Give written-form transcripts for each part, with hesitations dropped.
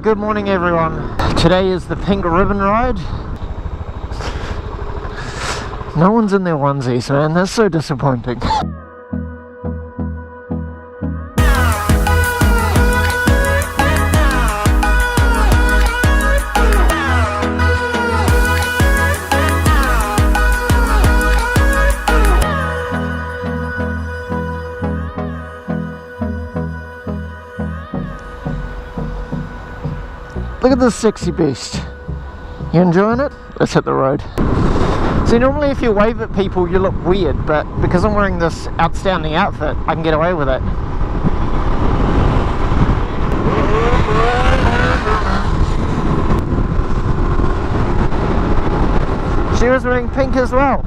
Good morning everyone. Today is the pink ribbon ride. No one's in their onesies, man. That's so disappointing. Look at this sexy beast. You enjoying it? Let's hit the road. See, normally if you wave at people you look weird, but because I'm wearing this outstanding outfit, I can get away with it. She was wearing pink as well.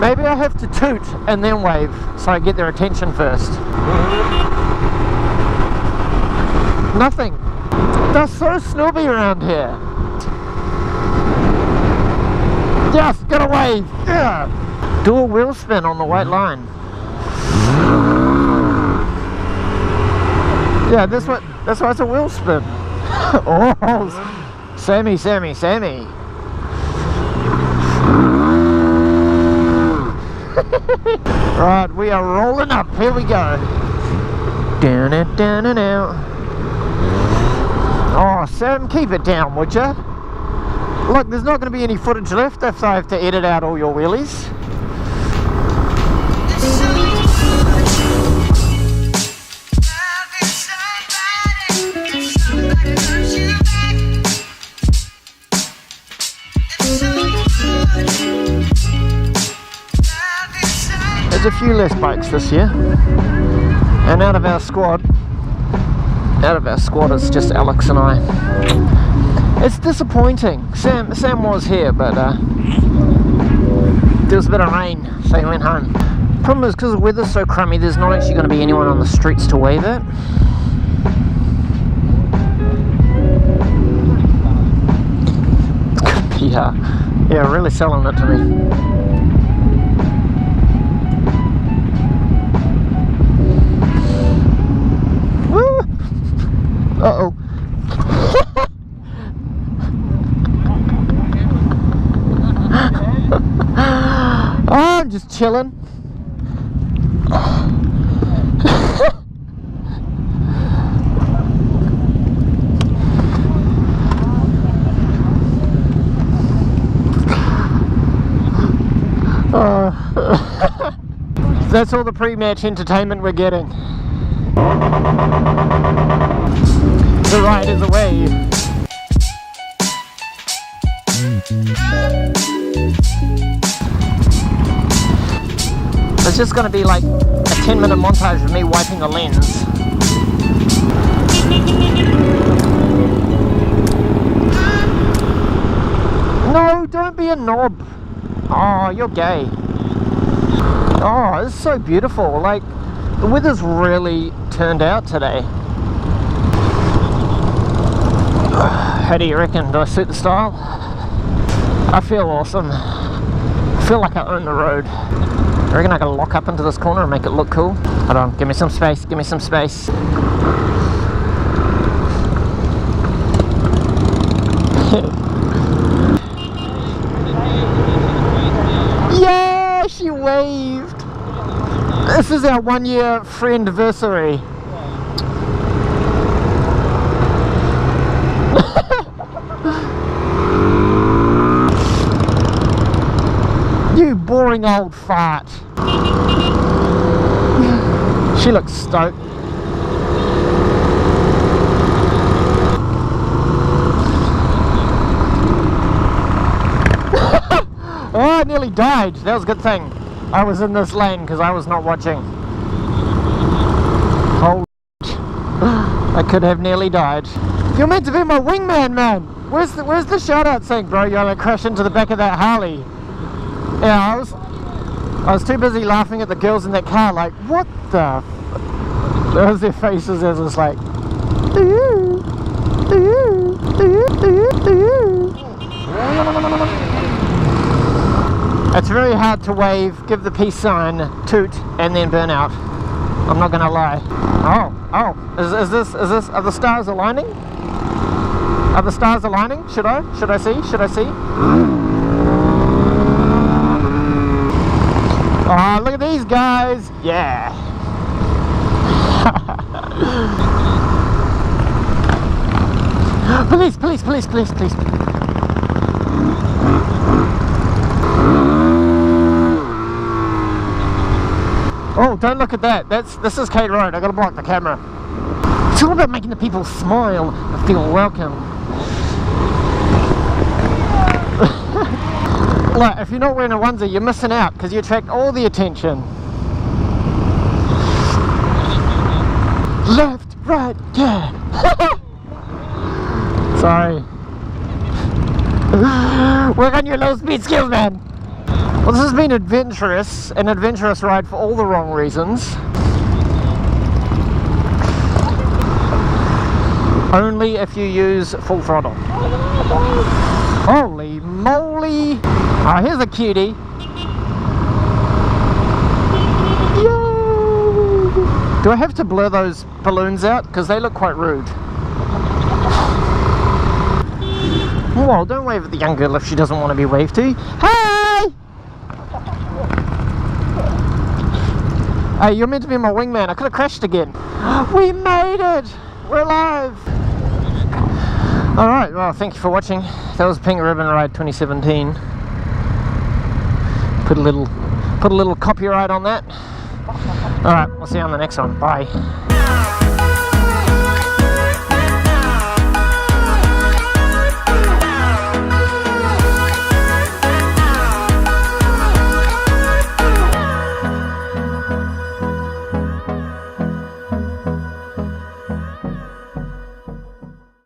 Maybe I have to toot and then wave so I get their attention first. Nothing. They're so snobby around here. Yes, get away! Yeah. Do a wheel spin on the white line. Yeah, that's why it's a wheel spin. Oh, Sammy. Right, we are rolling up. Here we go. Down and out. Oh, Sam, keep it down, would ya? Look, there's not going to be any footage left if I have to edit out all your wheelies. There's a few less bikes this year, and out of our squad is just Alex and I. It's disappointing. Sam was here, but there was a bit of rain, so he went home. Problem is, because the weather's so crummy, there's not actually going to be anyone on the streets to wave at. Yeah, really selling it to me. Uh-oh. Oh, I'm just chilling. That's all the pre-match entertainment we're getting. The ride is away. It's just going to be like a 10-minute montage of me wiping the lens. No, don't be a knob. Oh, you're gay. Oh, it's so beautiful. Like, the weather's really turned out today. How do you reckon? Do I suit the style? I feel awesome. I feel like I own the road. I reckon I gotta lock up into this corner and make it look cool. Hold on, give me some space, give me some space. Yeah, she waved. This is our 1-year friend-versary. You boring old fart. She looks stoked. Oh, I nearly died. That was a good thing I was in this lane because I was not watching. Holy I could have nearly died. You're meant to be my wingman, man. Where's the shout out saying, bro, you're gonna crash into the back of that Harley? Yeah, I was too busy laughing at the girls in that car, like, what the f. There was their faces as it's like, It's very hard to wave, give the peace sign, toot, and then burn out. I'm not gonna lie. Oh, is this, are the stars aligning? Are the stars aligning? Should I see? Oh, look at these guys! Yeah! Police! Oh, don't look at that. This is Kate Road. I gotta block the camera. It's all about making the people smile and feel welcome. Look, if you're not wearing a onesie, you're missing out because you attract all the attention. Left, right, yeah. Sorry. Work on your low speed skills, man. Well, this has been an adventurous ride for all the wrong reasons. Only if you use full throttle. Holy moly! Oh, here's a cutie. Yay! Do I have to blur those balloons out? Because they look quite rude. Well, don't wave at the young girl if she doesn't want to be waved to. Hey! Hey, you're meant to be my wingman. I could have crashed again. We made it! We're alive! Alright, well, thank you for watching. That was Pink Ribbon Ride 2017. Put a little copyright on that. Alright, we'll see you on the next one. Bye.